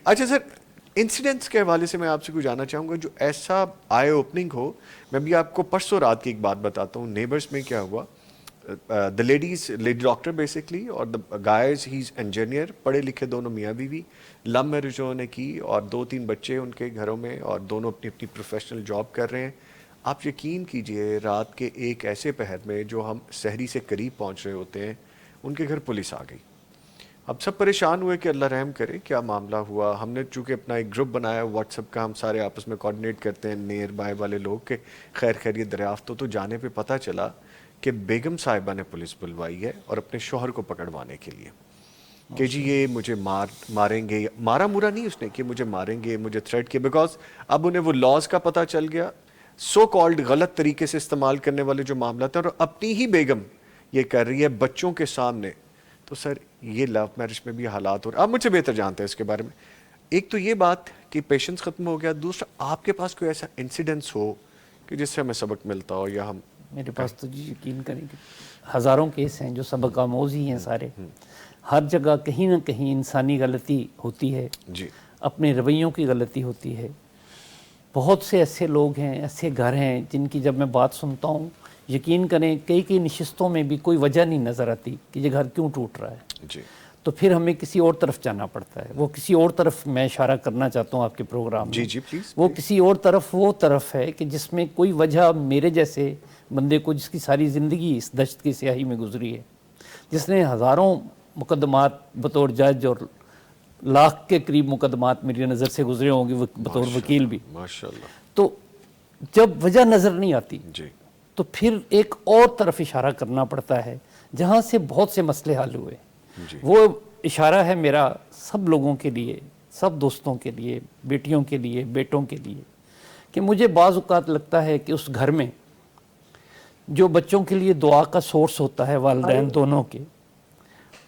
اچھا سر، انسیڈنٹس کے حوالے سے میں آپ سے کچھ جاننا چاہوں گا جو ایسا آئی اوپننگ ہو. میں بھی آپ کو پرسوں رات کی ایک بات بتاتا ہوں. نیبرس میں کیا ہوا، دا لیڈی ڈاکٹر بیسکلی اور the guys he is engineer, پڑھے لکھے دونوں میاں بیوی، لو میرج انہوں نے کی اور 2-3 بچے ان کے گھروں میں، اور دونوں اپنی اپنی پروفیشنل جاب کر رہے ہیں. آپ یقین کیجئے رات کے ایک ایسے پہر میں جو ہم سحری سے قریب پہنچ رہے ہوتے ہیں، ان کے گھر پولیس آ گئی. اب سب پریشان ہوئے کہ اللہ رحم کرے کیا معاملہ ہوا. ہم نے چونکہ اپنا ایک گروپ بنایا واٹس ایپ کا، ہم سارے آپس میں کوآرڈینیٹ کرتے ہیں نیئر بائی والے لوگ کہ خیر خیریت دریافت ہو. تو جانے پہ پتہ چلا کہ بیگم صاحبہ نے پولیس بلوائی ہے اور اپنے شوہر کو پکڑوانے کے لیے کہ جی یہ مجھے ماریں گے. مارا مورا نہیں اس نے کہ مجھے ماریں گے، مجھے تھریٹ کیا، بیکاز اب انہیں وہ لاز کا پتہ چل گیا، سو کالڈ غلط طریقے سے استعمال کرنے والے جو معاملات ہیں، اور اپنی ہی بیگم یہ کر رہی ہے بچوں کے سامنے. تو سر یہ لو میرج میں بھی حالات ہو رہے ہیں، آپ مجھ سے بہتر جانتے ہیں اس کے بارے میں. ایک تو یہ بات کہ پیشنس ختم ہو گیا، دوسرا آپ کے پاس کوئی ایسا انسیڈنس ہو کہ جس سے ہمیں سبق ملتا ہو یا ہم. میرے پاس تو جی یقین کریں کہ ہزاروں کیس ہیں جو سبق آموز ہی ہیں سارے. ہر جگہ کہیں نہ کہیں انسانی غلطی ہوتی ہے، جی اپنے رویوں کی غلطی ہوتی ہے. بہت سے ایسے لوگ ہیں، ایسے گھر ہیں جن کی جب میں بات سنتا ہوں یقین کریں کئی نشستوں میں بھی کوئی وجہ نہیں نظر آتی کہ یہ گھر کیوں ٹوٹ رہا ہے. جی تو پھر ہمیں کسی اور طرف جانا پڑتا ہے. وہ کسی اور طرف میں اشارہ کرنا چاہتا ہوں آپ کے پروگرام میں. جی جی پلیز. وہ کسی اور طرف وہ طرف ہے کہ جس میں کوئی وجہ میرے جیسے بندے کو جس کی ساری زندگی اس دشت کی سیاہی میں گزری ہے، جس نے ہزاروں مقدمات بطور جج اور لاکھ کے قریب مقدمات میری نظر سے گزرے ہوں گے بطور وکیل بھی. ماشاءاللہ. تو جب وجہ نظر نہیں آتی جی تو پھر ایک اور طرف اشارہ کرنا پڑتا ہے جہاں سے بہت سے مسئلے حل ہوئے. جی وہ اشارہ ہے میرا سب لوگوں کے لیے، سب دوستوں کے لیے، بیٹیوں کے لیے، بیٹوں کے لیے، کہ مجھے بعض اوقات لگتا ہے کہ اس گھر میں جو بچوں کے لیے دعا کا سورس ہوتا ہے والدین دونوں کے،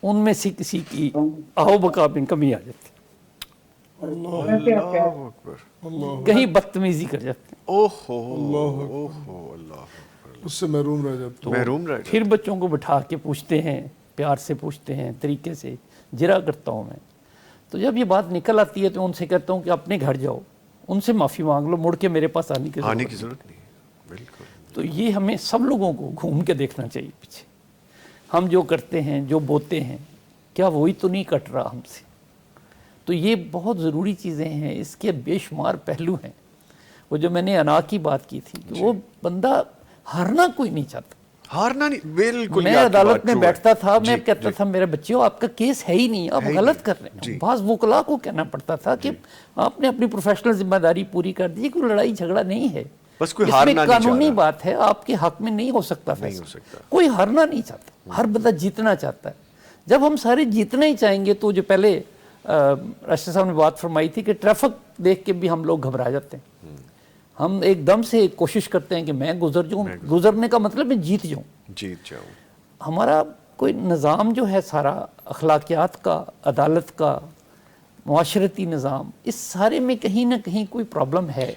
ان میں سے کسی کی آہو بقا میں کمی آ جاتی ہے، اللہ اکبر. کہیں بدتمیزی کر جاتے ہیں، اوہو اوہو اللہ اس سے محروم رہ جاتے. محروم رہ پھر بچوں کو بٹھا کے پوچھتے ہیں، پیار سے پوچھتے ہیں، طریقے سے جرا کرتا ہوں میں. تو جب یہ بات نکل آتی ہے تو ان سے کہتا ہوں کہ اپنے گھر جاؤ، ان سے معافی مانگ لو، مڑ کے میرے پاس آنے کی ضرورت نہیں ہے. بالکل. تو یہ ہمیں سب لوگوں کو گھوم کے دیکھنا چاہیے پیچھے. ہم جو کرتے ہیں، جو بوتے ہیں، کیا وہی تو نہیں کٹ رہا ہم سے؟ تو یہ بہت ضروری چیزیں ہیں، اس کے بے شمار پہلو ہیں. وہ جو میں نے انا کی بات کی تھی کہ وہ بندہ ہارنا کوئی نہیں چاہتا. ہارنا نہیں، بالکل. میں عدالت میں بیٹھتا تھا، میں کہتا تھا میرے بچیوں آپ کا کیس ہے ہی نہیں، آپ غلط کر رہے ہیں. بعض وکلاء کو کہنا پڑتا تھا کہ آپ نے اپنی پروفیشنل ذمہ داری پوری کر دی، کوئی لڑائی جھگڑا نہیں ہے، بس کوئی اس ہارنا میں نہیں چاہ قانونی رہا. بات ہے، آپ کے حق میں نہیں ہو سکتا فیصلہ. کوئی ہارنا نہیں چاہتا، ہر بندہ جیتنا چاہتا ہے. جب ہم سارے جیتنا ہی چاہیں گے تو جو پہلے راشد صاحب نے بات فرمائی تھی کہ ٹریفک دیکھ کے بھی ہم لوگ گھبرا جاتے ہیں. ہم ایک دم سے کوشش کرتے ہیں کہ میں گزر جاؤں، گزرنے کا مطلب ہے جیت جاؤں. ہمارا کوئی نظام جو ہے سارا اخلاقیات کا، عدالت کا، معاشرتی نظام، اس سارے میں کہیں نہ کہیں کوئی پرابلم ہے.